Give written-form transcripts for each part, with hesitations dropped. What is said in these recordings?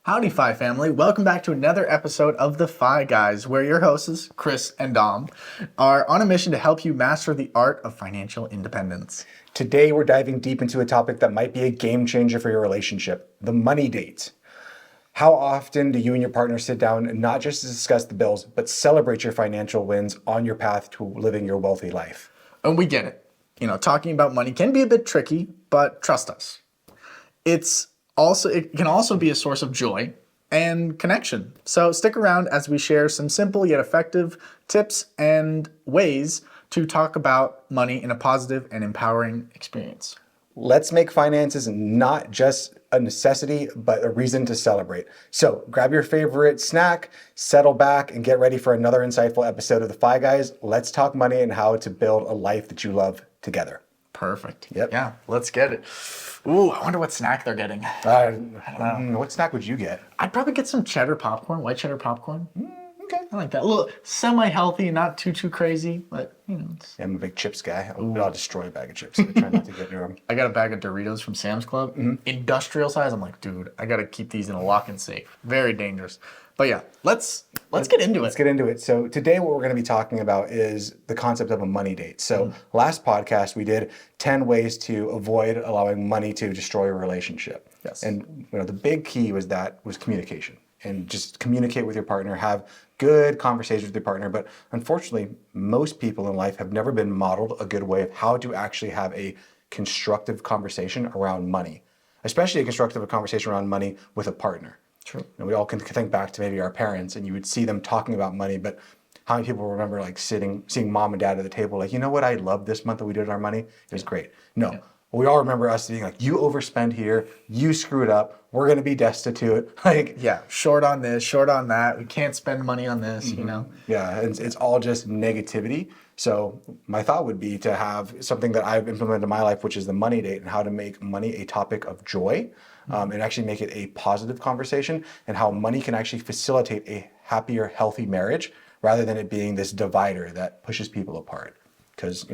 Howdy, Fi family. Welcome back to another episode of the Fi Guys, where your hosts, Chris and Dom, are on a mission to help you master the art of financial independence. Today, we're diving deep into a topic that might be a game changer for your relationship, the money date. How often do you and your partner sit down and not just to discuss the bills, but celebrate your financial wins on your path to living your wealthy life? And we get it. Talking about money can be a bit tricky, but trust us. It can also be a source of joy and connection. So stick around as we share some simple yet effective tips and ways to talk about money in a positive and empowering experience. Let's make finances not just a necessity, but a reason to celebrate. So grab your favorite snack, settle back, and get ready for another insightful episode of the Fi Guys. Let's talk money and how to build a life that you love together. Perfect. Yep. Yeah, let's get it. Ooh, I wonder what snack they're getting. What snack would you get? I'd probably get some cheddar popcorn, white cheddar popcorn. Okay. I like that. A little semi-healthy, not too crazy, but it's... Yeah, I'm a big chips guy. I'll destroy a bag of chips. So I try not to get near them. I got a bag of Doritos from Sam's Club. Industrial size. I'm like, dude, I got to keep these in a lock and safe. Very dangerous. But yeah, let's get into it. Let's get into it. So today what we're going to be talking about is the concept of a money date. So last podcast we did 10 ways to avoid allowing money to destroy a relationship. Yes. And the big key was communication. And just communicate with your partner, have good conversations with your partner. But unfortunately, most people in life have never been modeled a good way of how to actually have a constructive conversation around money, especially a constructive conversation around money with a partner. True. And we all can think back to maybe our parents, and you would see them talking about money, but how many people remember seeing mom and dad at the table, like, you know what I love this month that we did our money? It was great. No. Yeah. We all remember us being like, you overspend here, you screwed up, we're going to be destitute. Short on this, short on that. We can't spend money on this, Yeah, it's all just negativity. So my thought would be to have something that I've implemented in my life, which is the money date, and how to make money a topic of joy, and actually make it a positive conversation, and how money can actually facilitate a happier, healthy marriage, rather than it being this divider that pushes people apart. Because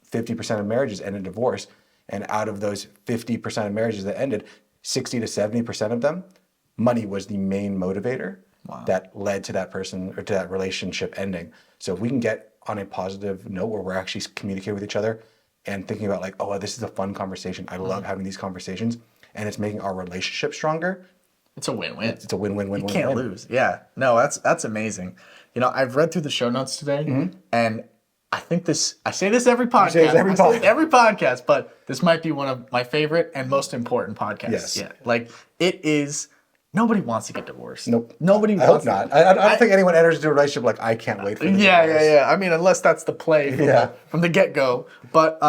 50% of marriages end in divorce. And out of those 50% of marriages that ended, 60 to 70% of them, money was the main motivator that led to that person or to that relationship ending. So if we can get on a positive note where we're actually communicating with each other and thinking about this is a fun conversation. I love having these conversations, and it's making our relationship stronger. It's a win-win. It's a win-win-win. You can't lose. Yeah. No, that's amazing. I've read through the show notes today, and I say this every podcast, but this might be one of my favorite and most important podcasts. Yes. Yeah. Nobody wants to get divorced. Nope. Nobody wants to. I hope not. I don't think anyone enters into a relationship like, I can't wait for the divorce. Yeah. I mean, unless that's the play from the get-go. But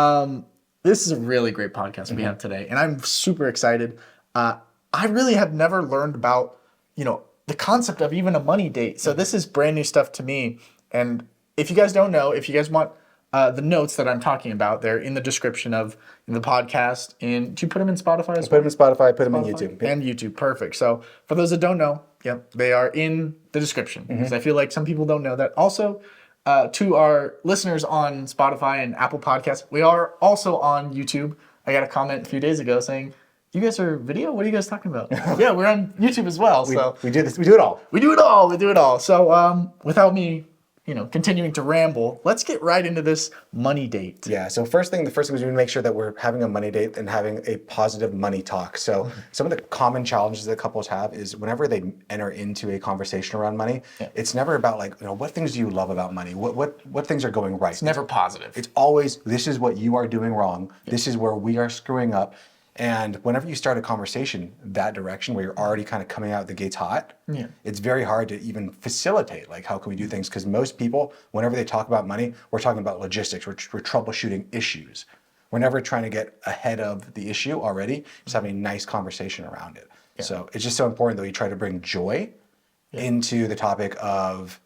this is a really great podcast we have today, and I'm super excited. I really have never learned about, the concept of even a money date. So this is brand new stuff to me, and if you guys don't know, if you guys want the notes that I'm talking about, they're in the description of the podcast. And do you put them in Spotify as well? Put them in Spotify, put them in YouTube. And YouTube, perfect. So for those that don't know, they are in the description. Because I feel like some people don't know that. Also, to our listeners on Spotify and Apple Podcasts, we are also on YouTube. I got a comment a few days ago saying, you guys are video? What are you guys talking about? Yeah, we're on YouTube as well. We do this. We do it all. We do it all. So without me continuing to ramble, let's get right into this money date. Yeah, so the first thing is we need to make sure that we're having a money date and having a positive money talk. So some of the common challenges that couples have is whenever they enter into a conversation around money, it's never about what things do you love about money? What things are going right? It's never positive. It's always, this is what you are doing wrong. This is where we are screwing up. And whenever you start a conversation that direction where you're already kind of coming out the gates hot, it's very hard to even facilitate, how can we do things? Because most people, whenever they talk about money, we're talking about logistics, we're troubleshooting issues. We're never trying to get ahead of the issue already, just having a nice conversation around it. Yeah. So it's just so important that we try to bring joy into the topic of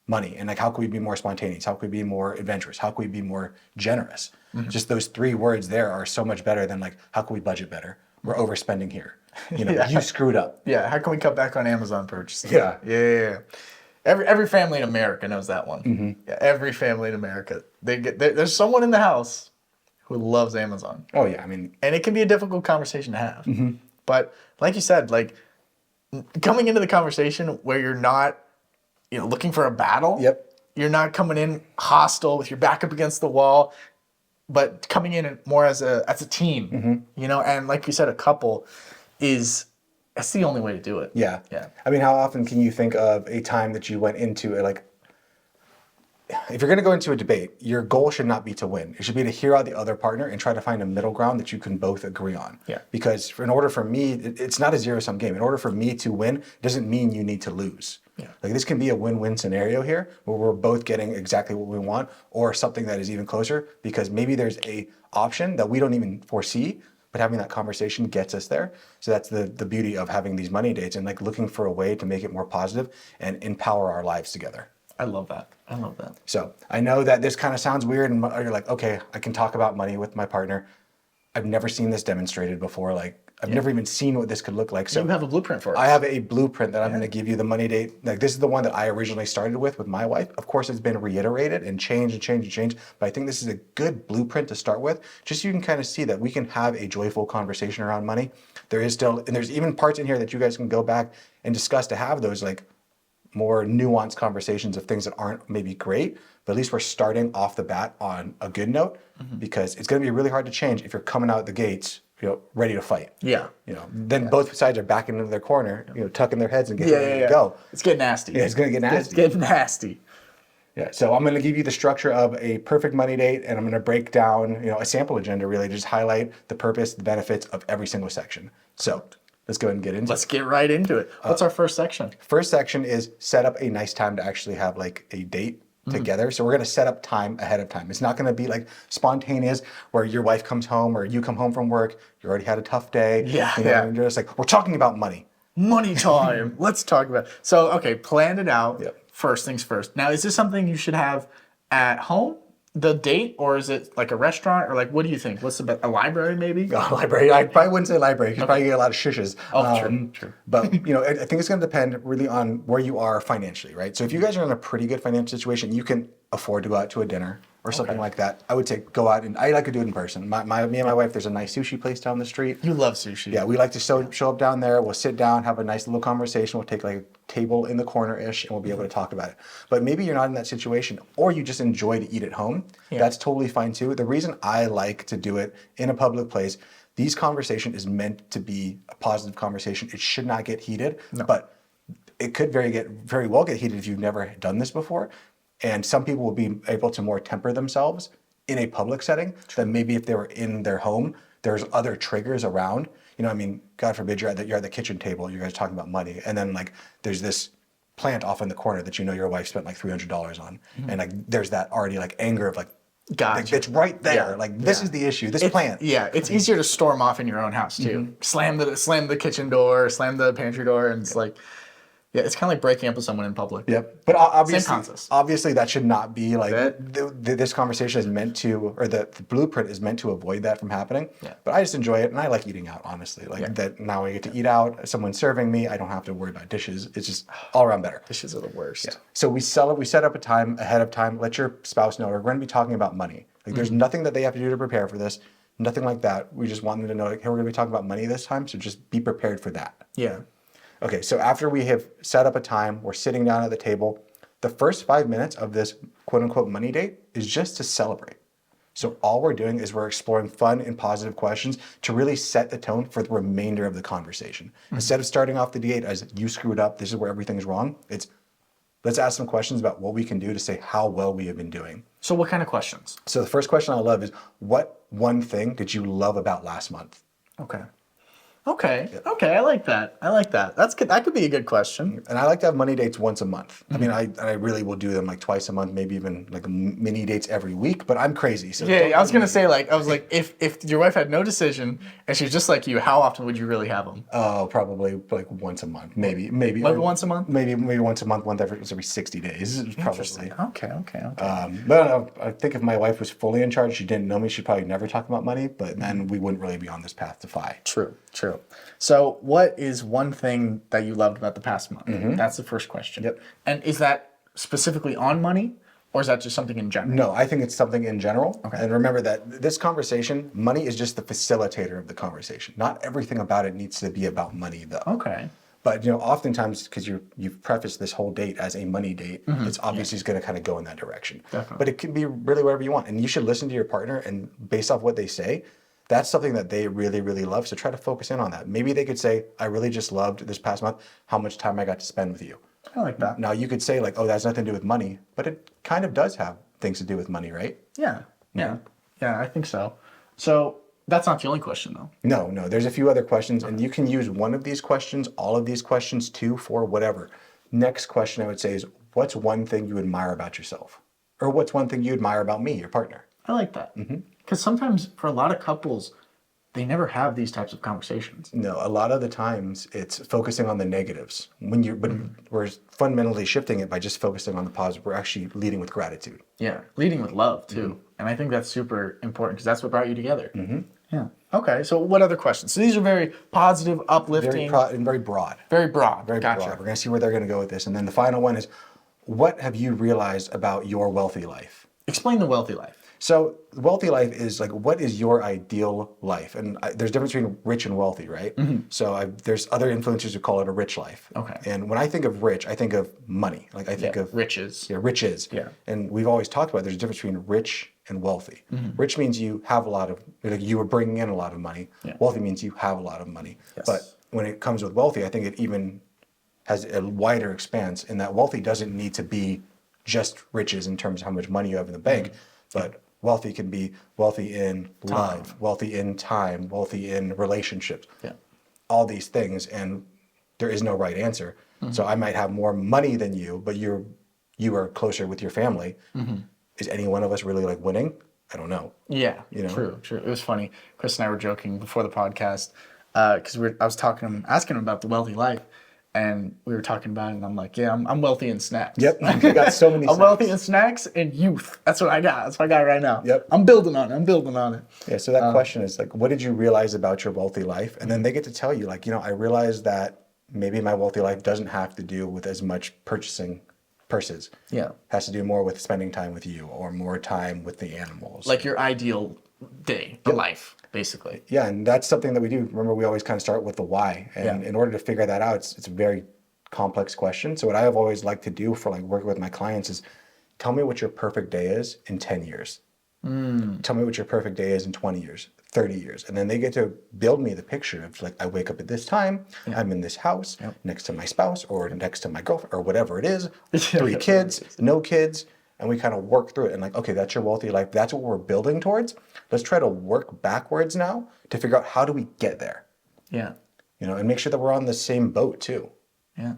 money, and how can we be more spontaneous? How can we be more adventurous? How can we be more generous? Just those three words there are so much better than how can we budget better? We're overspending here. You screwed up. Yeah. How can we cut back on Amazon purchases? Yeah. Yeah. Every family in America knows that one. Yeah. Every family in America, there's someone in the house who loves Amazon. Oh yeah. I mean, and it can be a difficult conversation to have. But like you said, coming into the conversation where you're not, looking for a battle. Yep. You're not coming in hostile with your back up against the wall, but coming in more as a team, and like you said, a couple that's the only way to do it. Yeah. Yeah. I mean, how often can you think of a time that you went into it like, if you're going to go into a debate, your goal should not be to win. It should be to hear out the other partner and try to find a middle ground that you can both agree on. Yeah. Because in order for me, it's not a zero-sum game. In order for me to win, doesn't mean you need to lose. Yeah. Like this can be a win-win scenario here where we're both getting exactly what we want, or something that is even closer, because maybe there's a option that we don't even foresee, but having that conversation gets us there. So that's the beauty of having these money dates, and like looking for a way to make it more positive and empower our lives together. I love that. So I know that this kind of sounds weird, and you're like, okay, I can talk about money with my partner. I've never seen this demonstrated before. Like I've never even seen what this could look like. So you have a blueprint for us. I have a blueprint that I'm going to give you, the money date. Like this is the one that I originally started with my wife. Of course, it's been reiterated and changed, but I think this is a good blueprint to start with, just so you can kind of see that we can have a joyful conversation around money. There's even parts in here that you guys can go back and discuss to have those like more nuanced conversations of things that aren't maybe great, but at least we're starting off the bat on a good note, because it's going to be really hard to change if you're coming out the gates, ready to fight. Yeah. Then both sides are backing into their corner, tucking their heads and getting ready to go. It's getting nasty. Yeah, it's going to get nasty. It's getting nasty. Yeah, so I'm going to give you the structure of a perfect money date, and I'm going to break down, a sample agenda, really, to just highlight the purpose, the benefits of every single section. So let's go ahead and get into it. Let's get right into it. What's our first section? First section is set up a nice time to actually have like a date together. So we're going to set up time ahead of time. It's not going to be like spontaneous where your wife comes home or you come home from work, you already had a tough day. And you're just like, we're talking about money. Money time. Let's talk about it. So, okay, plan it out. Yep. First things first. Now, is this something you should have at home, the date, or is it like a restaurant, or like, what do you think? What's the best? A library, maybe? A library. I probably wouldn't say library. You probably get a lot of shushes. Oh, true. But, I think it's going to depend really on where you are financially, right? So if you guys are in a pretty good financial situation, you can afford to go out to a dinner or something like that. I would say go out, and I like to do it in person. Me and my wife, there's a nice sushi place down the street. You love sushi. Yeah, we like to show up down there. We'll sit down, have a nice little conversation. We'll take like a table in the corner-ish, and we'll be able to talk about it. But maybe you're not in that situation, or you just enjoy to eat at home. Yeah. That's totally fine too. The reason I like to do it in a public place, these conversation is meant to be a positive conversation. It should not get heated, but it could very well get heated if you've never done this before. And some people will be able to more temper themselves in a public setting than maybe if they were in their home. There's other triggers around. God forbid you're at the kitchen table, you guys are talking about money, and then like there's this plant off in the corner that your wife spent like $300 on, and like there's that already like anger of like, gotcha. It's right there. Yeah. Like this is the issue. This plant. Yeah, it's easier to storm off in your own house too. Slam the kitchen door, slam the pantry door, and it's like. Yeah, it's kind of like breaking up with someone in public. Yep. But obviously that should not be like, this conversation is meant to, or the blueprint is meant to avoid that from happening. Yeah. But I just enjoy it, and I like eating out, honestly. That now I get to eat out, someone's serving me, I don't have to worry about dishes. It's just all around better. Dishes are the worst. Yeah. So we set up a time ahead of time, let your spouse know we're going to be talking about money. Like there's nothing that they have to do to prepare for this, nothing like that. We just want them to know, like, hey, we're going to be talking about money this time, so just be prepared for that. Yeah. Okay, so after we have set up a time, we're sitting down at the table, the first 5 minutes of this quote unquote money date is just to celebrate. So all we're doing is we're exploring fun and positive questions to really set the tone for the remainder of the conversation. Instead of starting off the date as you screwed up, this is where everything's wrong, it's let's ask some questions about what we can do to say how well we have been doing. So what kind of questions? So the first question I love is, what one thing did you love about last month? Okay, I like that. That's good. That could be a good question. And I like to have money dates once a month. I mean, I really will do them like twice a month, maybe even like mini dates every week, but I'm crazy. So I was going to say, like, I was like, if your wife had no decision and she's just like you, how often would you really have them? Oh, probably like once a month, maybe. Maybe once a month? Maybe once a month, every 60 days, probably. Okay. But I think if my wife was fully in charge, she didn't know me, she'd probably never talk about money, but then we wouldn't really be on this path to FI. True. So what is one thing that you loved about the past month? That's the first question. Yep. And is that specifically on money, or is that just something in general? No, I think it's something in general. Okay. And remember that this conversation, money is just the facilitator of the conversation. Not everything about it needs to be about money, though. Okay. But oftentimes because you've prefaced this whole date as a money date, it's obviously going to kind of go in that direction. Definitely. But it can be really whatever you want, and you should listen to your partner, and based off what they say, that's something that they really, really love. So try to focus in on that. Maybe they could say, I really just loved this past month how much time I got to spend with you. I like that. Now you could say like, oh, that has nothing to do with money, but it kind of does have things to do with money, right? Yeah. I think so. So that's not the only question though. No. There's a few other questions, and you can use one of these questions, all of these questions, two, four, whatever. Next question I would say is, what's one thing you admire about yourself? Or what's one thing you admire about me, your partner? I like that. Because sometimes for a lot of couples, they never have these types of conversations. No, a lot of the times it's focusing on the negatives. But we're fundamentally shifting it by just focusing on the positive. We're actually leading with gratitude. Yeah, leading with love too. And I think that's super important because that's what brought you together. Yeah. Okay, so what other questions? So these are very positive, uplifting. And very broad. Very broad. Very Gotcha. broad. We're going to see where they're going to go with this. And then the final one is, what have you realized about your wealthy life? Explain the wealthy life. So wealthy life is like, what is your ideal life? And there's a difference between rich and wealthy, right? So there's other influencers who call it a rich life. Okay. And when I think of rich, I think of money. Like I think of riches. Yeah, riches. Yeah. And we've always talked about there's a difference between rich and wealthy. Rich means you have a lot of, like you are bringing in a lot of money. Yeah. Wealthy means you have a lot of money. Yes. But when it comes with wealthy, I think it even has a wider expanse in that wealthy doesn't need to be just riches in terms of how much money you have in the bank, but wealthy can be wealthy in love, wealthy in time, wealthy in relationships. Yeah. All these things, and there is no right answer. So I might have more money than you, but you are closer with your family. Is any one of us really like winning? I don't know. Yeah, true. It was funny. Chris and I were joking before the podcast because I was asking him about the wealthy life, and we were talking about it, and I'm like, yeah, I'm wealthy in snacks. Yep, you got so many. I'm wealthy in snacks and youth. That's what I got. That's what I got right now. Yep. I'm building on it. Yeah. So that question is like, what did you realize about your wealthy life? And then they get to tell you, like, I realized that maybe my wealthy life doesn't have to do with as much purchasing purses. Yeah. It has to do more with spending time with you or more time with the animals. Like your ideal day, the life, basically. Yeah, and that's something that we do. Remember, we always kind of start with the why. And in order to figure that out, it's a very complex question. So what I have always liked to do for like working with my clients is tell me what your perfect day is in 10 years. Tell me what your perfect day is in 20 years, 30 years. And then they get to build me the picture of like, I wake up at this time, I'm in this house next to my spouse or next to my girlfriend or whatever it is, 3 kids, no kids. And we kind of work through it and like, okay, that's your wealthy life. That's what we're building towards. Let's try to work backwards now to figure out how do we get there. Yeah. And make sure that we're on the same boat too. Yeah.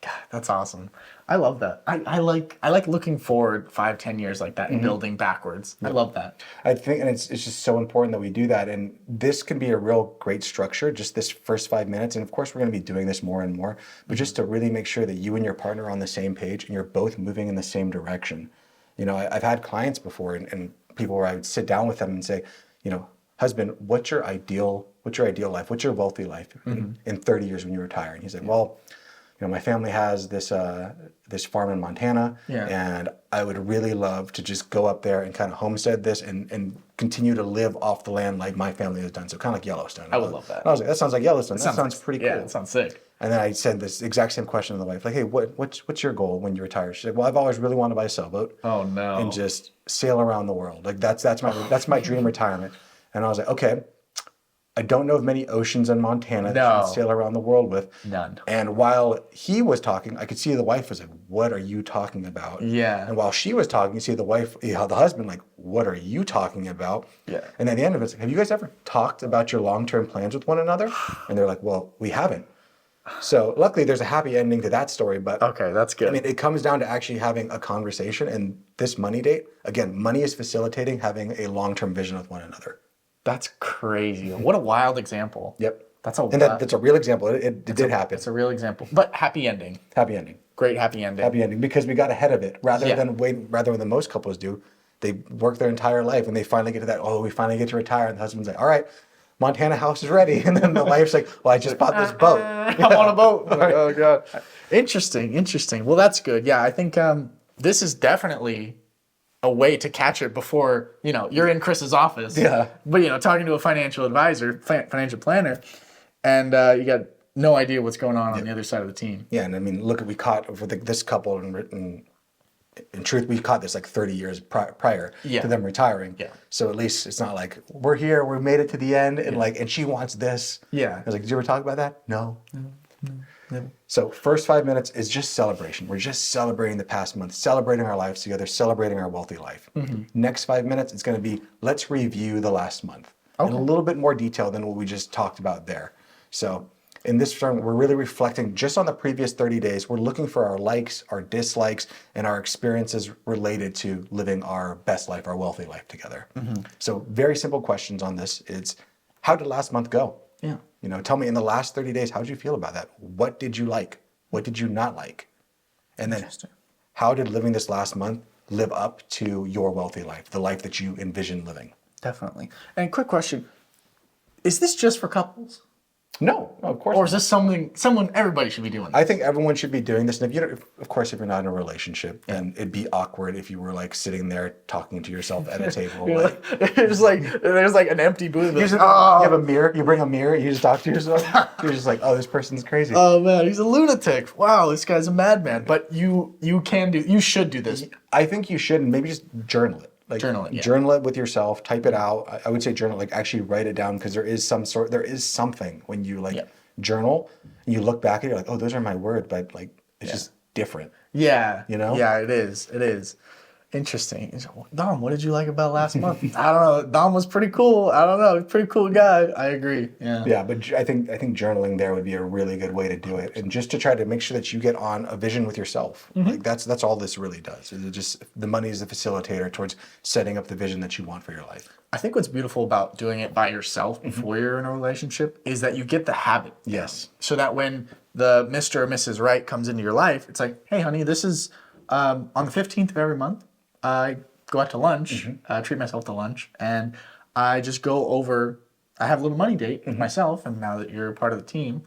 God, that's awesome. I love that. I like looking forward 5-10 years like that and building backwards. I love that. I think, and it's just so important that we do that. And this can be a real great structure, just this first 5 minutes. And of course, we're going to be doing this more and more, but just to really make sure that you and your partner are on the same page and you're both moving in the same direction. I've had clients before and people where I would sit down with them and say, husband, what's your ideal life? What's your wealthy life in 30 years when you retire? And he's like, well, my family has this farm in Montana, and I would really love to just go up there and kind of homestead this and continue to live off the land like my family has done. So kind of like Yellowstone. I would love that. And I was like, that sounds like Yellowstone. That sounds pretty cool. Yeah, it sounds sick. And then I said this exact same question to the wife, like, hey, what's your goal when you retire? She's like, well, I've always really wanted to buy a sailboat. Oh no. And just sail around the world. Like that's my dream retirement. And I was like, okay. I don't know of many oceans in Montana that you can sail around the world with. None. And while he was talking, I could see the wife was like, what are you talking about? Yeah. And while she was talking, you see the wife, the husband, like, what are you talking about? Yeah. And at the end of it, it's like, have you guys ever talked about your long-term plans with one another? And they're like, well, we haven't. So luckily there's a happy ending to that story, but okay, that's good. I mean, it comes down to actually having a conversation, and this money date, again, money is facilitating having a long-term vision with one another. That's crazy. What a wild example. Yep. That's a real example. It did happen. It's a real example. But happy ending. Happy ending. Great happy ending. Happy ending because we got ahead of it rather than most couples do. They work their entire life and they finally get to that, we finally get to retire. And the husband's like, all right, Montana house is ready. And then the wife's like, well, I just bought this boat. I want a boat. Oh, God. Interesting. Well, that's good. Yeah, I think this is definitely a way to catch it before, you're in Chris's office. Yeah. But, talking to a financial advisor, financial planner, and you got no idea what's going on the other side of the team. Yeah, and I mean, look, we caught for this couple, and in truth, we caught this like 30 years prior to them retiring. Yeah. So at least it's not like we're here, we made it to the end, and and she wants this. Yeah. I was like, did you ever talk about that? No. No. So first 5 minutes is just celebration. We're just celebrating the past month, celebrating our lives together, celebrating our wealthy life. Next 5 minutes, it's going to be let's review the last month in a little bit more detail than what we just talked about there. So in this term, we're really reflecting just on the previous 30 days. We're looking for our likes, our dislikes, and our experiences related to living our best life, our wealthy life together. So very simple questions on this. It's how did last month go? Yeah. You know, tell me in the last 30 days, how did you feel about that? What did you like? What did you not like? And then how did living this last month live up to your wealthy life, the life that you envision living? Definitely. And quick question, is this just for couples? No, of course. Or is this someone everybody should be doing this? I think everyone should be doing this. And if you don't, of course, if you're not in a relationship, then it'd be awkward if you were like sitting there talking to yourself at a table. There's like an empty booth. You have a mirror. You bring a mirror. You just talk to yourself. You're just like, oh, this person's crazy. Oh man, he's a lunatic. Wow, this guy's a madman. But you should do this. I think you should, and maybe just journal it. Like journal it with yourself, type it out. I would say journal, like actually write it down, because there is something when you journal and you look back and you're like, oh, those are my words, but like it's just different. Yeah. You know? Yeah, it is. It is. Interesting. Dom, what did you like about last month? I don't know. Dom was pretty cool. I don't know. Pretty cool guy. I agree. Yeah. Yeah, but I think journaling there would be a really good way to do it, and just to try to make sure that you get on a vision with yourself. Like that's all this really does. It's just the money is the facilitator towards setting up the vision that you want for your life. I think what's beautiful about doing it by yourself before you're in a relationship is that you get the habit. Yes. So that when the Mr. or Mrs. Right comes into your life, it's like, hey, honey, this is on the 15th of every month. I go out to lunch, treat myself to lunch, and I just go over, I have a little money date with myself, and now that you're part of the team,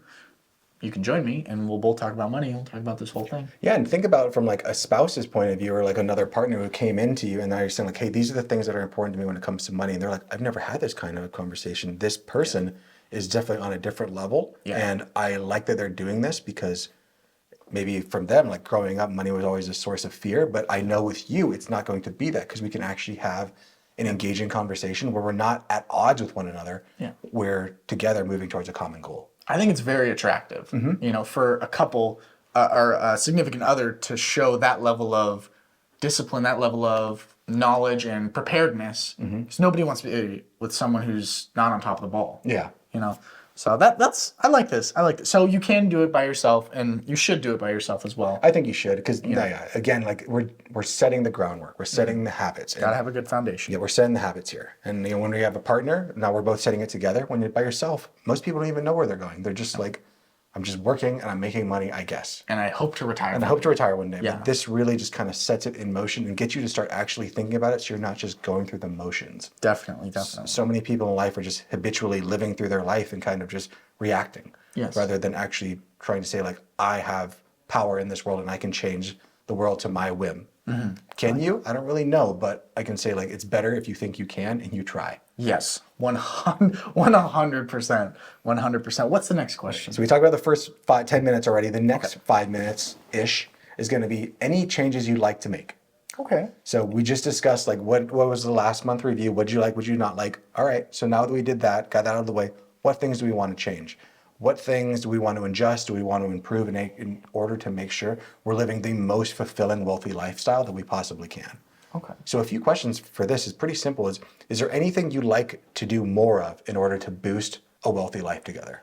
you can join me, and we'll both talk about money, and we'll talk about this whole thing. Yeah, and think about it from like a spouse's point of view, or like another partner who came into you, and now you're saying like, hey, these are the things that are important to me when it comes to money, and they're like, I've never had this kind of conversation. This person is definitely on a different level, and I like that they're doing this, because maybe from them, like growing up, money was always a source of fear. But I know with you, it's not going to be that, because we can actually have an engaging conversation where we're not at odds with one another. Yeah. We're together moving towards a common goal. I think it's very attractive, you know, for a couple or a significant other to show that level of discipline, that level of knowledge and preparedness. Because nobody wants to be with someone who's not on top of the ball. Yeah. You know. So that's I like this. So you can do it by yourself, and you should do it by yourself as well. I think you should, because again, like we're setting the groundwork, we're setting the habits. Gotta have a good foundation. Yeah, we're setting the habits here, and when we have a partner, now we're both setting it together. When you're by yourself, most people don't even know where they're going. They're just like, I'm just working and I'm making money, I guess. And I hope to retire. And I hope to retire one day. Yeah. But this really just kind of sets it in motion and gets you to start actually thinking about it, so you're not just going through the motions. Definitely. So many people in life are just habitually living through their life and kind of just reacting, rather than actually trying to say like, I have power in this world and I can change the world to my whim. Can you? I don't really know, but I can say like, it's better if you think you can and you try. Yes, 100%. 100%. What's the next question? So we talked about the first 10 minutes already. The next 5 minutes-ish is going to be any changes you'd like to make. Okay. So we just discussed like, what was the last month review? What'd you like? What'd you not like? All right, so now that we did that, got that out of the way, what things do we want to change? What things do we want to adjust? Do we want to improve in order to make sure we're living the most fulfilling, wealthy lifestyle that we possibly can? Okay. So a few questions for this is pretty simple. Is there anything you'd like to do more of in order to boost a wealthy life together?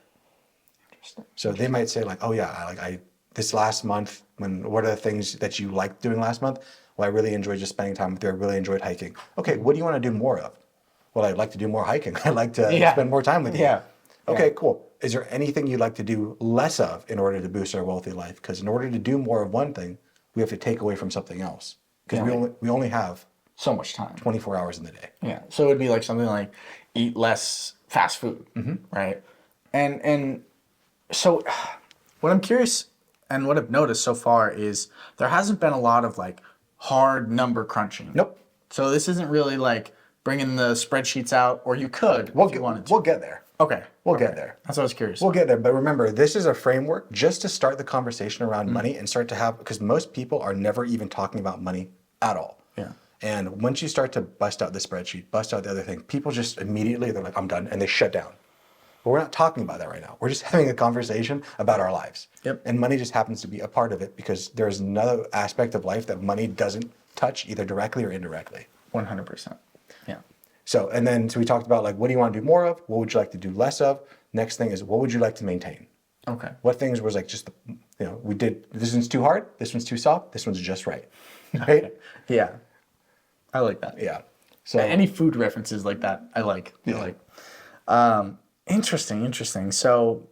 Interesting. So they might say like, oh yeah, this last month, what are the things that you liked doing last month? Well, I really enjoyed just spending time with you. I really enjoyed hiking. Okay, what do you want to do more of? Well, I'd like to do more hiking. I'd like to spend more time with you. Yeah. Okay, cool. Is there anything you'd like to do less of in order to boost our wealthy life? Because in order to do more of one thing, we have to take away from something else. Because we only have so much time, 24 hours in the day. Yeah. So it'd be like something like eat less fast food, right? And so what I'm curious and what I've noticed so far is there hasn't been a lot of like hard number crunching. Nope. So this isn't really like bringing the spreadsheets out, or you could if you wanted to. We'll get there. Okay. We'll Okay. get there. That's what I was curious. We'll get there. But remember, this is a framework just to start the conversation around money and start to have, because most people are never even talking about money at all. Yeah. And once you start to bust out the spreadsheet, bust out the other thing, people just immediately, they're like, I'm done, and they shut down. But we're not talking about that right now. We're just having a conversation about our lives. Yep. And money just happens to be a part of it because there's another aspect of life that money doesn't touch either directly or indirectly. 100%. Yeah. So we talked about like, what do you want to do more of? What would you like to do less of? Next thing is, what would you like to maintain? Okay. What things was like just, we did, this one's too hard, this one's too soft, this one's just right. Right? Okay. Yeah. I like that. Yeah. So any food references like that, I like. Yeah. I like. Interesting. So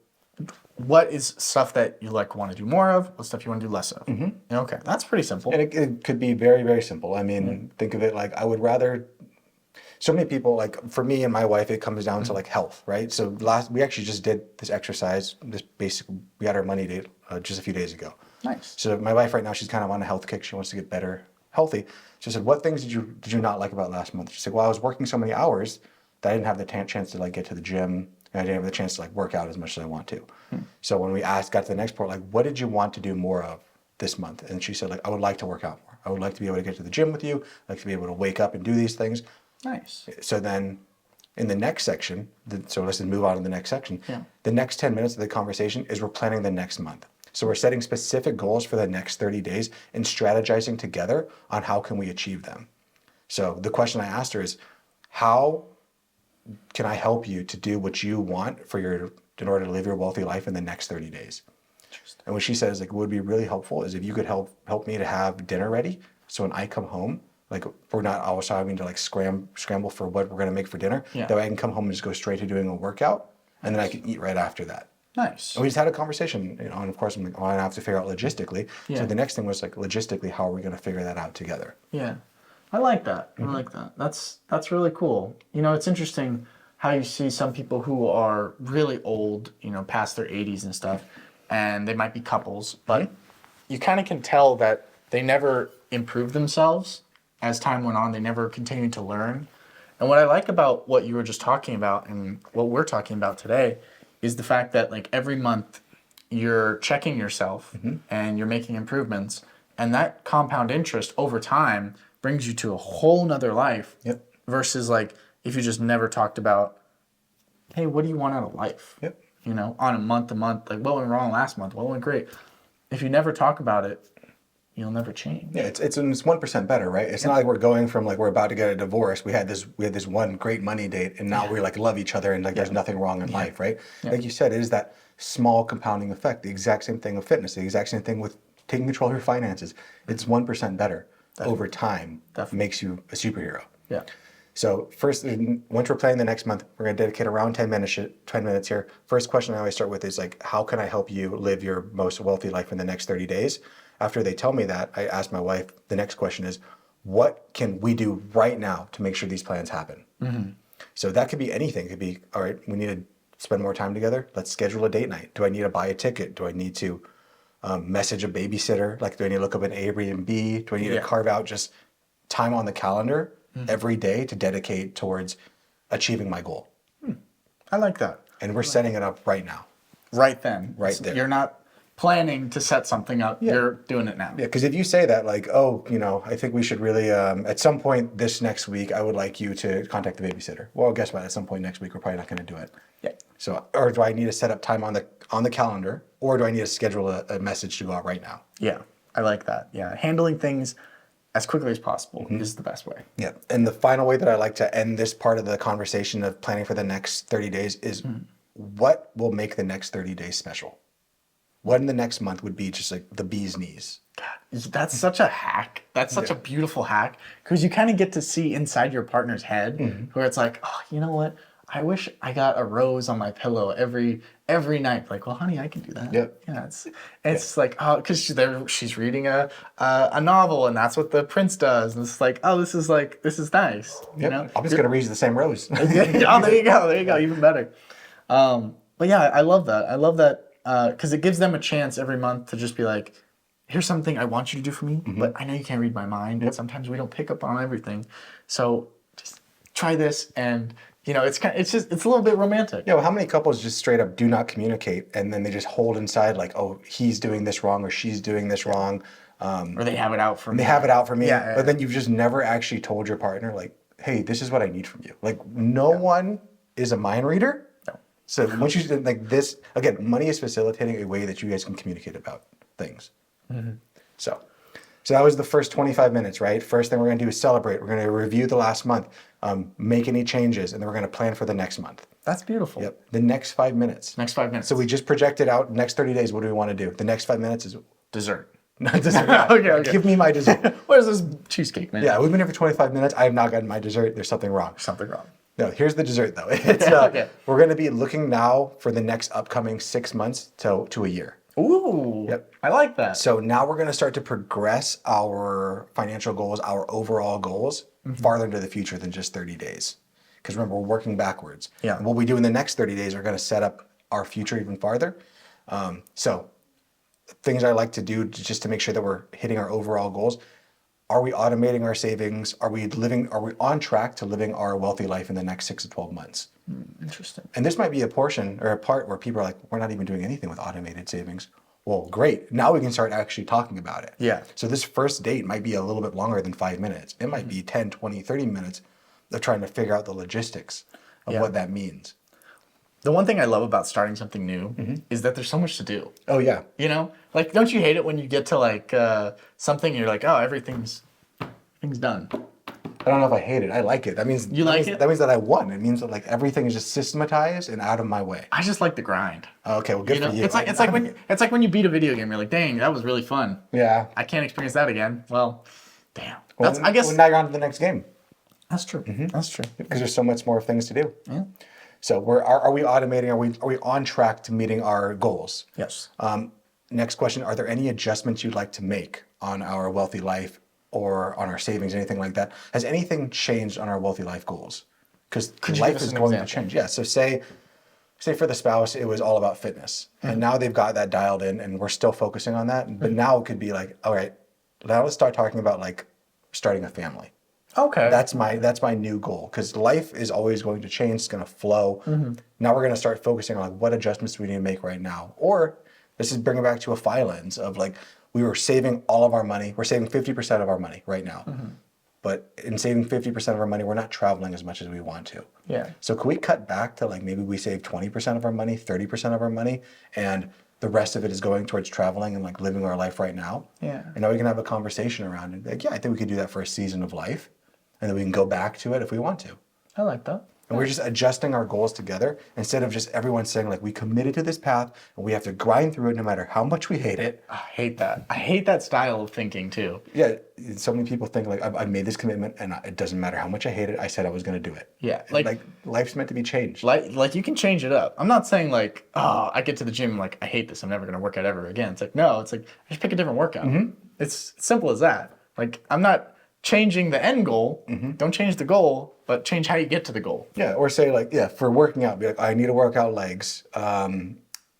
what is stuff that you like want to do more of? What stuff you want to do less of? Mm-hmm. Okay. That's pretty simple. and it could be very, very simple. I mean, think of it like I would rather. So many people, like for me and my wife, it comes down to like health, right? So we actually just did this exercise, we had our money date just a few days ago. Nice. So my wife right now, she's kind of on a health kick. She wants to get better, healthy. She said, what things did you not like about last month? She said, well, I was working so many hours that I didn't have the chance to like get to the gym, and I didn't have the chance to like work out as much as I want to. So when we got to the next part, like, what did you want to do more of this month? And she said, like, I would like to work out more. I would like to be able to get to the gym with you. I'd like to be able to wake up and do these things. Nice. So then in the next section, so let's just move on to the next section. Yeah. The next 10 minutes of the conversation is we're planning the next month. So we're setting specific goals for the next 30 days and strategizing together on how can we achieve them. So the question I asked her is, how can I help you to do what you want in order to live your wealthy life in the next 30 days? Interesting. And what she says, like, what would be really helpful is if you could help me to have dinner ready. So when I come home, like we're not always having to like scramble for what we're gonna make for dinner. Yeah. That way I can come home and just go straight to doing a workout, and then I can eat right after that. Nice. And we just had a conversation, and of course I'm like, I have to figure out logistically. Yeah. So the next thing was like, logistically, how are we gonna figure that out together? Yeah. I like that. I like that. That's really cool. It's interesting how you see some people who are really old, past their 80s and stuff, and they might be couples, but you kind of can tell that they never improved themselves as time went on. They never continued to learn. And what I like about what you were just talking about and what we're talking about today is the fact that like every month you're checking yourself and you're making improvements, and that compound interest over time brings you to a whole nother life. Yep. Versus like if you just never talked about, hey, what do you want out of life? Yep. On a month to month, like what went wrong last month? What went great? If you never talk about it, you'll never change. Yeah, it's 1% better, right? It's not like we're going from like we're about to get a divorce. We had this one great money date, and now we like love each other, and like there's nothing wrong in life, right? Yeah. Like you said, it is that small compounding effect. The exact same thing with fitness. The exact same thing with taking control of your finances. It's 1% better over time. Definitely. Makes you a superhero. Yeah. So first, once we're planning the next month, we're going to dedicate around 10 minutes here. First question I always start with is like, how can I help you live your most wealthy life in the next 30 days? After they tell me that, I ask my wife, the next question is, what can we do right now to make sure these plans happen? So that could be anything. It could be, all right, we need to spend more time together. Let's schedule a date night. Do I need to buy a ticket? Do I need to message a babysitter? Like, do I need to look up an Airbnb? Do I need to carve out just time on the calendar every day to dedicate towards achieving my goal? I like that. And we're setting it up right now. Right then. Right there. You're not planning to set something up. Yeah. You're doing it now. Yeah, because if you say that, like, oh, I think we should really, at some point this next week, I would like you to contact the babysitter. Well, guess what? At some point next week, we're probably not going to do it. Yeah. So, or do I need to set up time on the calendar, or do I need to schedule a message to go out right now? Yeah. I like that. Yeah. Handling things as quickly as possible is the best way. Yeah. And the final way that I like to end this part of the conversation of planning for the next 30 days is what will make the next 30 days special? What in the next month would be just like the bee's knees? God, that's such a hack. That's such a beautiful hack, because you kind of get to see inside your partner's head where it's like, oh, you know what? I wish I got a rose on my pillow every night. Like, well, honey, I can do that. Yep. Yeah, it's like, oh, because she's reading a novel, and that's what the prince does. And it's like, oh, this is nice. You know, I'm just gonna read you the same rose. Oh, there you go, even better. But yeah, I love that because it gives them a chance every month to just be like, here's something I want you to do for me, but I know you can't read my mind, and sometimes we don't pick up on everything. So just try this, and You know, it's a little bit romantic. Yeah, well, how many couples just straight up do not communicate and then they just hold inside like, oh, he's doing this wrong or she's doing this wrong. Or they have it out for me. They have it out for me. Yeah, But then you've just never actually told your partner, like, hey, this is what I need from you. Like, no one is a mind reader. No. So once you like this, again, money is facilitating a way that you guys can communicate about things. So that was the first 25 minutes, right? First thing we're going to do is celebrate. We're going to review the last month, make any changes, and then we're going to plan for the next month. That's beautiful. Yep. The next 5 minutes. Next 5 minutes. So we just projected out next 30 days. What do we want to do? The next 5 minutes is dessert. not dessert. Okay. Give me my dessert. What is this cheesecake, man? Yeah, we've been here for 25 minutes. I have not gotten my dessert. There's something wrong. Something wrong. No, here's the dessert though. It's, Okay. We're going to be looking now for the next upcoming 6 months to a year. Ooh. Yep. I like that. So now we're going to start to progress our financial goals, our overall goals, farther into the future than just 30 days. Because remember, we're working backwards. Yeah. And what we do in the next 30 days are going to set up our future even farther. So things I like to do just to make sure that we're hitting our overall goals. Are we automating our savings? Are we on track to living our wealthy life in the next 6 to 12 months? Interesting. And this might be a portion or a part where people are like, we're not even doing anything with automated savings. Well, great. Now we can start actually talking about it. Yeah. So this first date might be a little bit longer than 5 minutes. It might be 10, 20, 30 minutes of trying to figure out the logistics of what that means. The one thing I love about starting something new is that there's so much to do. Oh, yeah. You know? Like, don't you hate it when you get to, like, something and you're like, oh, everything's done. I don't know if I hate it. I like it. That means You like it? That means that I won. It means that like everything is just systematized and out of my way. I just like the grind. Okay, well, good You know? for you. It's like when you beat a video game, you're like, dang, that was really fun. Yeah. I can't experience that again. Well, damn. Well, I guess well, now you're on to the next game that's true. That's true. because there's so much more things to do. Yeah. So are we automating? Are we on track to meeting our goals? Yes. Next question: are there any adjustments you'd like to make on our wealthy life or on our savings, anything like that? Has anything changed on our wealthy life goals? Because you life give us is an going to example? change. Yeah. So say for the spouse, it was all about fitness, and now they've got that dialed in, and we're still focusing on that. But now it could be like, all right, now let's start talking about like starting a family. Okay. That's my new goal because life is always going to change. It's going to flow. Now we're going to start focusing on like what adjustments do we need to make right now, or this is bringing back to a FI lens of like we were saving all of our money. We're saving 50% of our money right now, but in saving 50% of our money, we're not traveling as much as we want to. Yeah. So can we cut back to like maybe we save 20% of our money, 30% of our money, and the rest of it is going towards traveling and like living our life right now. Yeah. And now we can have a conversation around it. Like, yeah, I think we could do that for a season of life. And then we can go back to it if we want to. I like that. And we're just adjusting our goals together instead of just everyone saying like we committed to this path and we have to grind through it no matter how much we hate it. I hate that. I hate that style of thinking too. Yeah, so many people think like I've made this commitment and it doesn't matter how much I hate it. I said I was going to do it. Yeah, Like life's meant to be changed. Like you can change it up. I'm not saying like, oh, I get to the gym like I hate this. I'm never gonna work out ever again. It's like no. It's like I just pick a different workout. It's simple as that. Like I'm not changing the end goal. Don't change the goal, but change how you get to the goal. Yeah, or say like, yeah, for working out, be like, I need to work out legs. I'm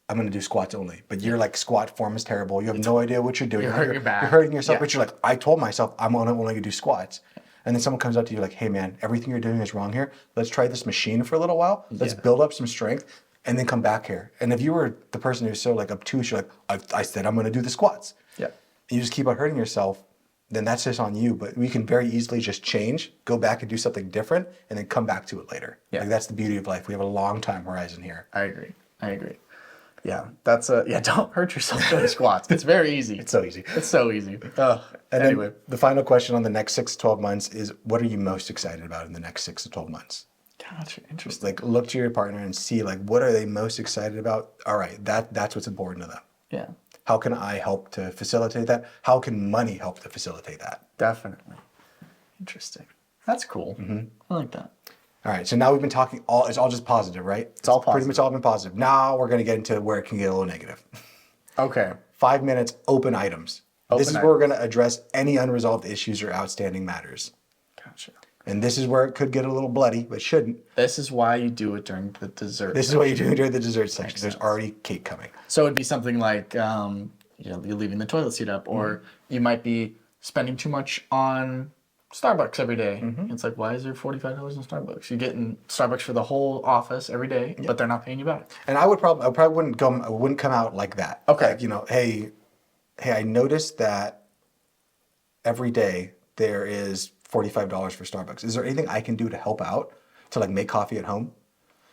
going to do squats only. But your like squat form is terrible. You have no idea what you're doing. You're hurting your back. You're hurting yourself, Yeah. but you're like, I told myself I'm only going to do squats. And then someone comes up to you like, hey man, everything you're doing is wrong here. Let's try this machine for a little while. Let's build up some strength and then come back here. And if you were the person who's so like obtuse, you're like, I said I'm going to do the squats. Yeah. And you just keep on hurting yourself, then that's just on you. But we can very easily just change, go back and do something different, and then come back to it later. Yeah. Like that's the beauty of life. We have a long time horizon here. I agree. Yeah, that's don't hurt yourself doing squats. It's very easy. It's so easy. It's so easy. And Anyway, then the final question on the next 6 to 12 months is what are you most excited about in the next 6 to 12 months? gotcha. Interesting. Like look to your partner and see like what are they most excited about? All right, that's what's important to them. Yeah, How can I help to facilitate that? How can money help to facilitate that? definitely. Interesting. That's cool. I like that. All right, so now we've been talking it's all just positive, right? It's all Pretty positive. much all been positive. Now we're gonna get into where it can get a little negative. Okay. 5 minutes, open items. This is Open where we're gonna address any unresolved issues or outstanding matters. Gotcha. And this is where it could get a little bloody, but shouldn't. This is why you do it during the dessert. This is what you're doing during the dessert section. There's sense. already cake coming. So it'd be something like, you're leaving the toilet seat up, or you might be spending too much on Starbucks every day. It's like, why is there $45 in Starbucks? You're getting Starbucks for the whole office every day, but they're not paying you back. And I wouldn't come out like that. Okay. Like, hey, I noticed that every day there is $45 for Starbucks. Is there anything I can do to help out to like make coffee at home?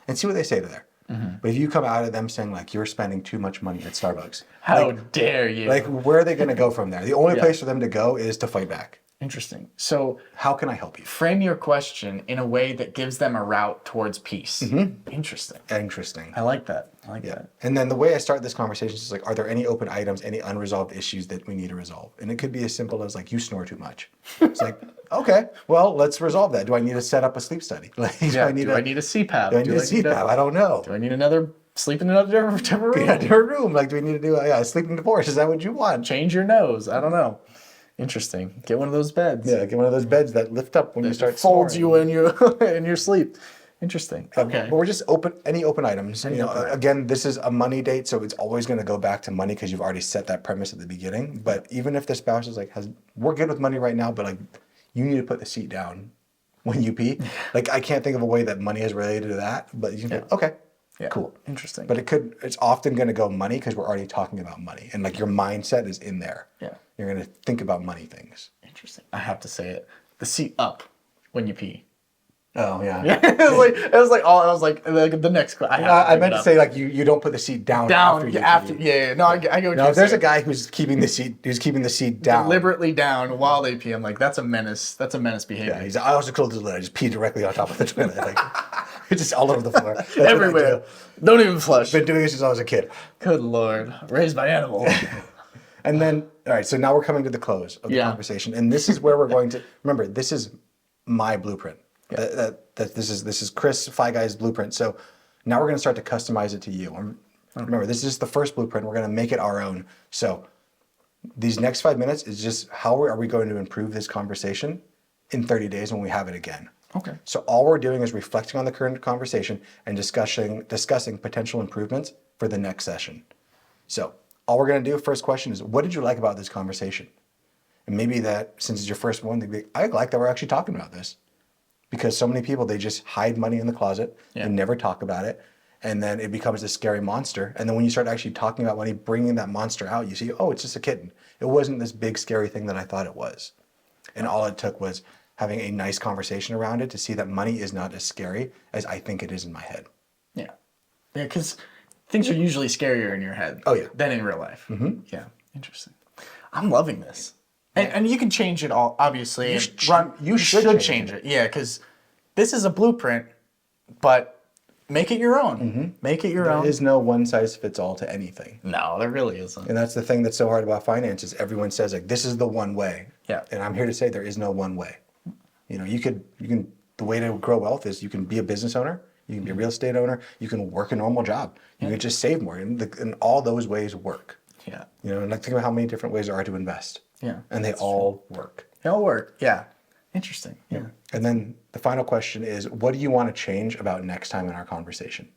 And see what they say there. But if you come out of them saying like you're spending too much money at Starbucks, How dare you? like where are they going to go from there? The only place for them to go is to fight back. Interesting. So How can I help you? frame your question in a way that gives them a route towards peace. Interesting. Interesting. I like that. I like that. And then the way I start this conversation is like, are there any open items, any unresolved issues that we need to resolve? And it could be as simple as like, you snore too much. It's like, okay, well, let's resolve that. Do I need to set up a sleep study? Like, Do I need a CPAP? Do I need a CPAP? I don't know. Do I need another sleep in another different room? Yeah, different room. Like, do we need to do a sleeping divorce? Is that what you want? Change your nose. I don't know. Interesting. Get one of those beds. Yeah, get one of those beds that lift up when you start folds snoring. you in your sleep. Interesting. Okay. But we're just any open items. Again, this is a money date, so it's always going to go back to money because you've already set that premise at the beginning. But even if the spouse is like, we're good with money right now, but like, you need to put the seat down when you pee. Like, I can't think of a way that money is related to that, but you can go, okay, cool. Interesting. But it's often going to go money because we're already talking about money, and like your mindset is in there. Yeah. You're going to think about money things. Interesting. I have to say it. The seat up when you pee. Oh yeah. it was like the next question. I meant to say like you don't put the seat down after you pee. Yeah. No, I get what you're saying. If there's a guy who's keeping the seat down deliberately down while they pee, I'm like, that's a menace. That's a menace behavior. Yeah, I also closed the lid. I just pee directly on top of the toilet. Like, it's just all over the floor. That's Everywhere. Don't even flush. Been doing this since I was a kid. Good Lord. Raised by animals. And then, all right, so now we're coming to the close of the conversation. And this is where we're going to, remember, this is my blueprint. Yeah. This is Chris, Fi Guy's blueprint. So now we're going to start to customize it to you. Remember, this is just the first blueprint. We're going to make it our own. So these next 5 minutes is just how are we going to improve this conversation in 30 days when we have it again. Okay. So all we're doing is reflecting on the current conversation and discussing potential improvements for the next session. So all we're going to do, first question is, what did you like about this conversation? And maybe that, since it's your first one, they'd be, I like that we're actually talking about this. Because so many people, they just hide money in the closet and never talk about it. And then it becomes this scary monster. And then when you start actually talking about money, bringing that monster out, you see, oh, it's just a kitten. It wasn't this big scary thing that I thought it was. And all it took was having a nice conversation around it to see that money is not as scary as I think it is in my head. Yeah. Yeah, because things are usually scarier in your head than in real life. Mm-hmm. Yeah. Interesting. I'm loving this. And you can change it all, obviously. You should change it. Yeah, because this is a blueprint, but make it your own. Mm-hmm. Make it your own. There is no one size fits all to anything. No, there really isn't. And that's the thing that's so hard about finances. Everyone says like, this is the one way. Yeah. And I'm here to say there is no one way. The way to grow wealth is you can be a business owner, you can be a real estate owner, you can work a normal job, you can just save more, and all those ways work. Yeah. And like think about how many different ways there are to invest. Yeah. And they all work. They all work. Yeah. Interesting. Yeah. And then the final question is, what do you want to change about next time in our conversation?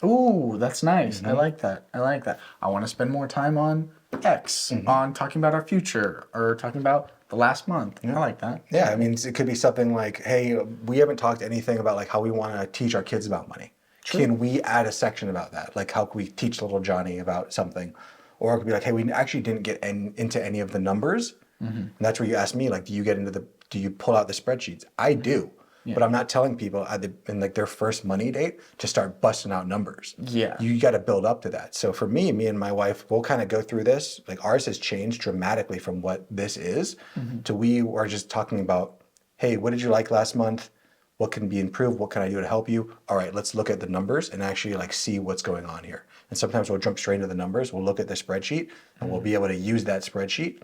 Ooh, that's nice. Mm-hmm. I like that. I want to spend more time on X, on talking about our future, or talking about the last month. I like that. Yeah, I mean, it could be something like, hey, we haven't talked anything about like how we want to teach our kids about money. True. Can we add a section about that? Like how can we teach little Johnny about something? Or it could be like, hey, we actually didn't get into any of the numbers. Mm-hmm. And that's where you ask me, like, do you pull out the spreadsheets? I do. Yeah. But I'm not telling people in like their first money date to start busting out numbers. Yeah. You got to build up to that. So for me and my wife, we'll kind of go through this. Like ours has changed dramatically from what this is to we are just talking about, hey, what did you like last month? What can be improved? What can I do to help you? All right, let's look at the numbers and actually like see what's going on here. And sometimes we'll jump straight into the numbers. We'll look at the spreadsheet and we'll be able to use that spreadsheet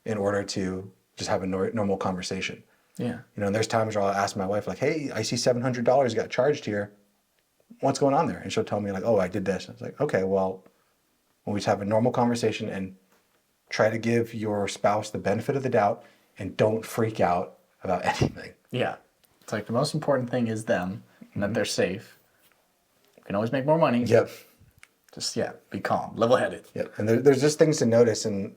in order to just have a normal conversation. Yeah. And there's times where I'll ask my wife like, hey, I see $700 got charged here. What's going on there? And she'll tell me like, oh, I did this. And it's like, okay, well, when we just have a normal conversation and try to give your spouse the benefit of the doubt and don't freak out about anything. Yeah. It's like the most important thing is them and that they're safe. You can always make more money. Yep. Just, be calm, level-headed. Yep. And there's just things to notice, and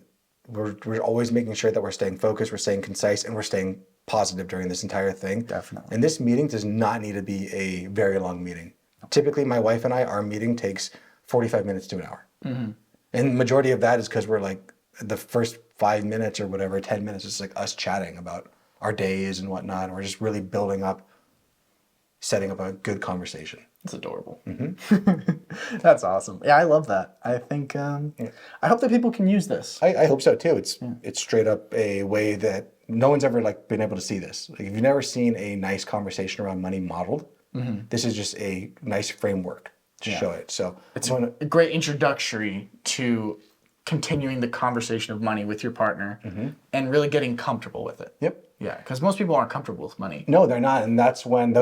we're always making sure that we're staying focused, we're staying concise, and we're staying positive during this entire thing. Definitely. And this meeting does not need to be a very long meeting. Typically, my wife and I, our meeting takes 45 minutes to an hour. And the majority of that is because we're like the first 5 minutes or whatever, 10 minutes, is like us chatting about our days and whatnot. And we're just really building up, setting up a good conversation. It's adorable. That's awesome. Yeah, I love that. I think, I hope that people can use this. I hope so too. It's straight up a way that no one's ever like been able to see this. Like if you've never seen a nice conversation around money modeled, this is just a nice framework to show it. So It's a great introductory to continuing the conversation of money with your partner and really getting comfortable with it. Yep. Yeah, because most people aren't comfortable with money. No, they're not, and that's when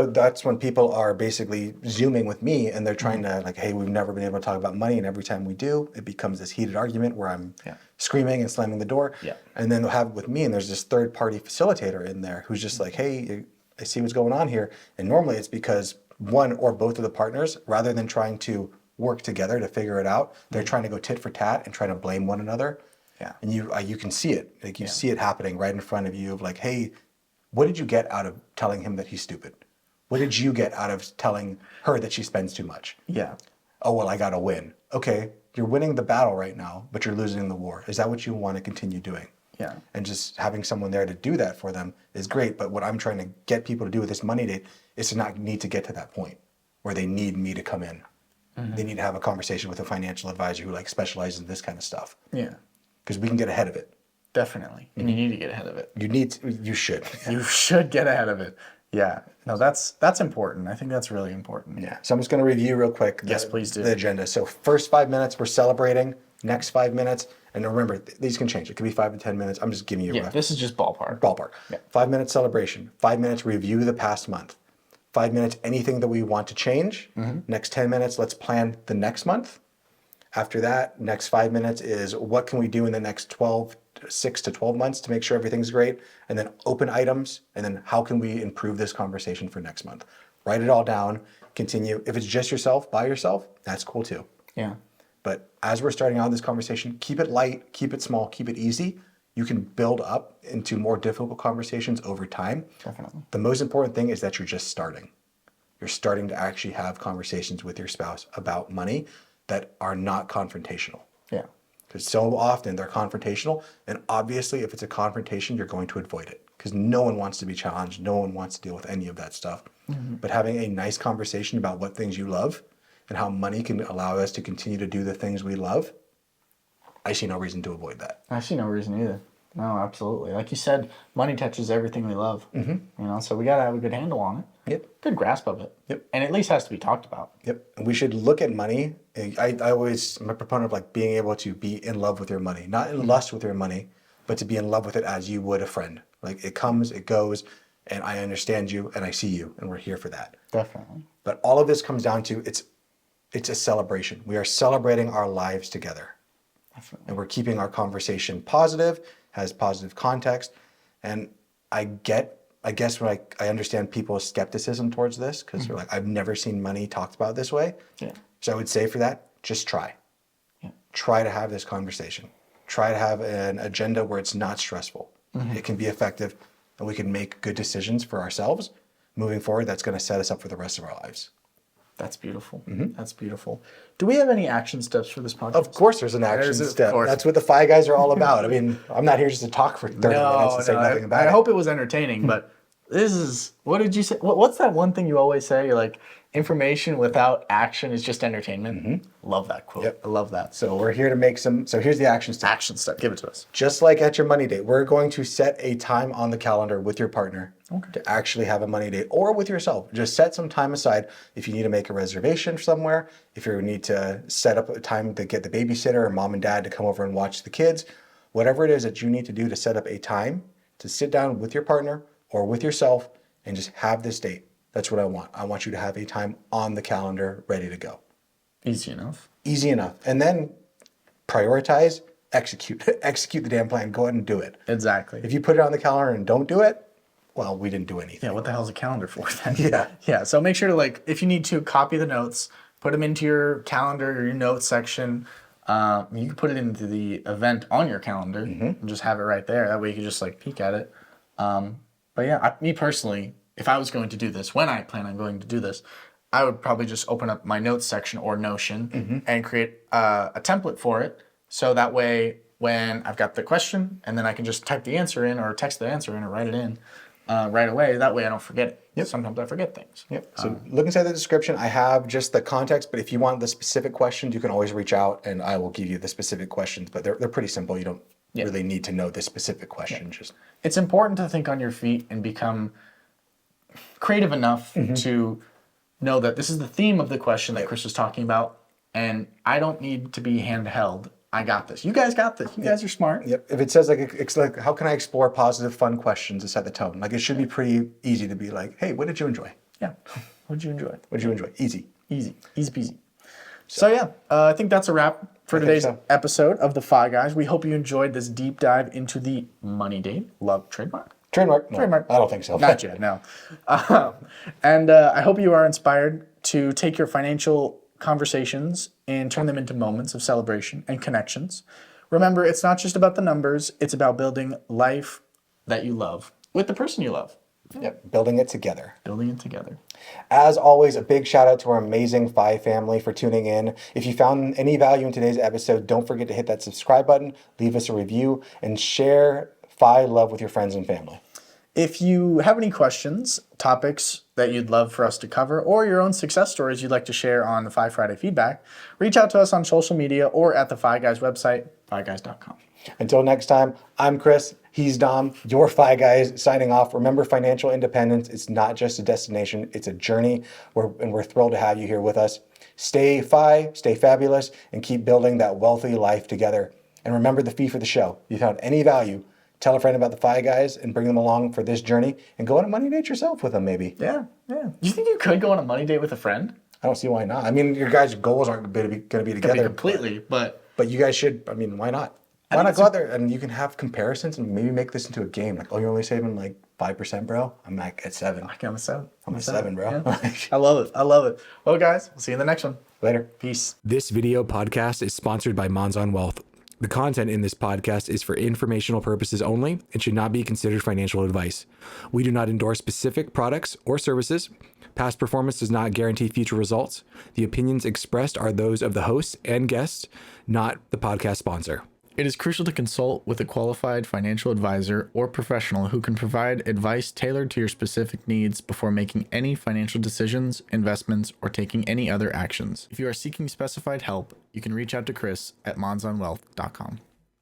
people are basically zooming with me, and they're trying to like, hey, we've never been able to talk about money, and every time we do, it becomes this heated argument where I'm screaming and slamming the door. Yeah. And then they'll have it with me, and there's this third party facilitator in there who's just like, hey, I see what's going on here, and normally it's because one or both of the partners, rather than trying to work together to figure it out, they're trying to go tit for tat and trying to blame one another. Yeah. And you can see it. Like you see it happening right in front of you of like, hey, what did you get out of telling him that he's stupid? What did you get out of telling her that she spends too much? Yeah. Oh, well, I got to win. Okay, you're winning the battle right now, but you're losing the war. Is that what you want to continue doing? Yeah. And just having someone there to do that for them is great. But what I'm trying to get people to do with this money date is to not need to get to that point where they need me to come in. They need to have a conversation with a financial advisor who like specializes in this kind of stuff. Yeah. Because we can get ahead of it. Definitely. And you need to get ahead of it. You should. You should get ahead of it. Yeah. No, that's important. I think that's really important. Yeah. So I'm just going to review real quick. Yes, please do. The agenda. So first 5 minutes, we're celebrating. Next 5 minutes, and remember, these can change. It could be 5 to 10 minutes. I'm just giving you a rough This is just ballpark. ballpark. Yeah. 5 minutes celebration. 5 minutes review the past month. 5 minutes anything that we want to change. Next 10 minutes, let's plan the next month. After that, next 5 minutes is what can we do in the next 6 to 12 months to make sure everything's great, and then open items, and then how can we improve this conversation for next month. Write it all down, continue. If it's just yourself, by yourself, that's cool too. Yeah. But as we're starting out this conversation, keep it light, keep it small, keep it easy. You can build up into more difficult conversations over time. Definitely. The most important thing is that you're just starting. You're starting to actually have conversations with your spouse about money that are not confrontational. Yeah. Because so often they're confrontational, and obviously if it's a confrontation, you're going to avoid it because no one wants to be challenged. No one wants to deal with any of that stuff. But having a nice conversation about what things you love and how money can allow us to continue to do the things we love, I see no reason to avoid that. I see no reason either. No, absolutely. Like you said, money touches everything we love. You know, so we got to have a good handle on it. Yep. Good grasp of it. Yep. And at least has to be talked about. Yep. And we should look at money. I'm a proponent of like being able to be in love with your money, not in lust with your money, but to be in love with it as you would a friend. Like it comes, it goes, and I understand you and I see you and we're here for that. Definitely. But all of this comes down to it's a celebration. We are celebrating our lives together. Definitely. And we're keeping our conversation positive, has positive context. And I guess when I understand people's skepticism towards this, because they're like, I've never seen money talked about this way. Yeah. So I would say for that, just try. Yeah. Try to have this conversation. Try to have an agenda where it's not stressful. It can be effective, and we can make good decisions for ourselves moving forward. That's going to set us up for the rest of our lives. That's beautiful. That's beautiful. Do we have any action steps for this podcast? Of course there's an action step. That's what the Fi Guys are all about. I mean, I'm not here just to talk for 30 minutes and say nothing about it. I hope it was entertaining, but this is, what did you say? What's that one thing you always say? You're like, information without action is just entertainment. Love that quote. Yep. I love that. So we're here to make so here's the action step. Action step. Give it to us. Just like at your money date, we're going to set a time on the calendar with your partner to actually have a money date, or with yourself. Just set some time aside if you need to make a reservation somewhere, if you need to set up a time to get the babysitter or mom and dad to come over and watch the kids, whatever it is that you need to do to set up a time to sit down with your partner or with yourself and just have this date. That's what I want. I want you to have a time on the calendar ready to go. Easy enough. Easy enough. And then prioritize, execute. Execute the damn plan. Go ahead and do it. Exactly. If you put it on the calendar and don't do it, well, we didn't do anything. Yeah, what the hell's a calendar for then? Yeah. Yeah, so make sure to, like, if you need to, copy the notes, put them into your calendar or your notes section. You can put it into the event on your calendar and just have it right there. That way you can just, like, peek at it. But yeah, me personally, if I was going to do this, when I plan on going to do this, I would probably just open up my notes section or Notion and create a template for it. So that way, when I've got the question, and then I can just type the answer in or text the answer in or write it in right away. That way I don't forget it. Yep. Sometimes I forget things. Yep. So look inside the description. I have just the context, but if you want the specific questions, you can always reach out and I will give you the specific questions. But they're pretty simple. You don't really need to know the specific question. Just it's important to think on your feet and become creative enough to know that this is the theme of the question that Chris was talking about, and I don't need to be handheld. I got this. You guys got this. You guys are smart. Yep. If it says it's like, how can I explore positive, fun questions to set the tone? Like it should be pretty easy to be like, hey, what did you enjoy? Yeah. What did you enjoy? What did you enjoy? Easy. Easy peasy. So yeah, I think that's a wrap for today's episode of the Fi Guys. We hope you enjoyed this deep dive into the money date. Love trademark. Trademark? No, Trademark. I don't think so. Not yet, no. And I hope you are inspired to take your financial conversations and turn them into moments of celebration and connections. Remember, it's not just about the numbers. It's about building life that you love with the person you love. Yep, building it together. Building it together. As always, a big shout out to our amazing Fi family for tuning in. If you found any value in today's episode, don't forget to hit that subscribe button, leave us a review, and share Fi love with your friends and family. If you have any questions, topics that you'd love for us to cover, or your own success stories you'd like to share on the Fi Friday feedback, reach out to us on social media or at the Fi Guys website, FiGuys.com. Until next time, I'm Chris, he's Dom, your Fi Guys signing off. Remember, financial independence, it's not just a destination, it's a journey, and we're thrilled to have you here with us. Stay Fi, stay fabulous, and keep building that wealthy life together. And remember the fee for the show. If you found any value, tell a friend about the Fi Guys and bring them along for this journey and go on a money date yourself with them maybe. Yeah. Do you think you could go on a money date with a friend? I don't see why not. I mean, your guys' goals aren't going to be together. Completely, but you guys should, I mean, why not? Why not go out there and you can have comparisons and maybe make this into a game. Like, oh, you're only saving like 5%, bro? I'm like at 7. I'm a 7. I'm a 7, bro. Yeah. I love it. Well, guys, we'll see you in the next one. Later. Peace. This video podcast is sponsored by Monzon Wealth. The content in this podcast is for informational purposes only and should not be considered financial advice. We do not endorse specific products or services. Past performance does not guarantee future results. The opinions expressed are those of the hosts and guests, not the podcast sponsor. It is crucial to consult with a qualified financial advisor or professional who can provide advice tailored to your specific needs before making any financial decisions, investments, or taking any other actions. If you are seeking specified help, you can reach out to Chris at monzonwealth.com.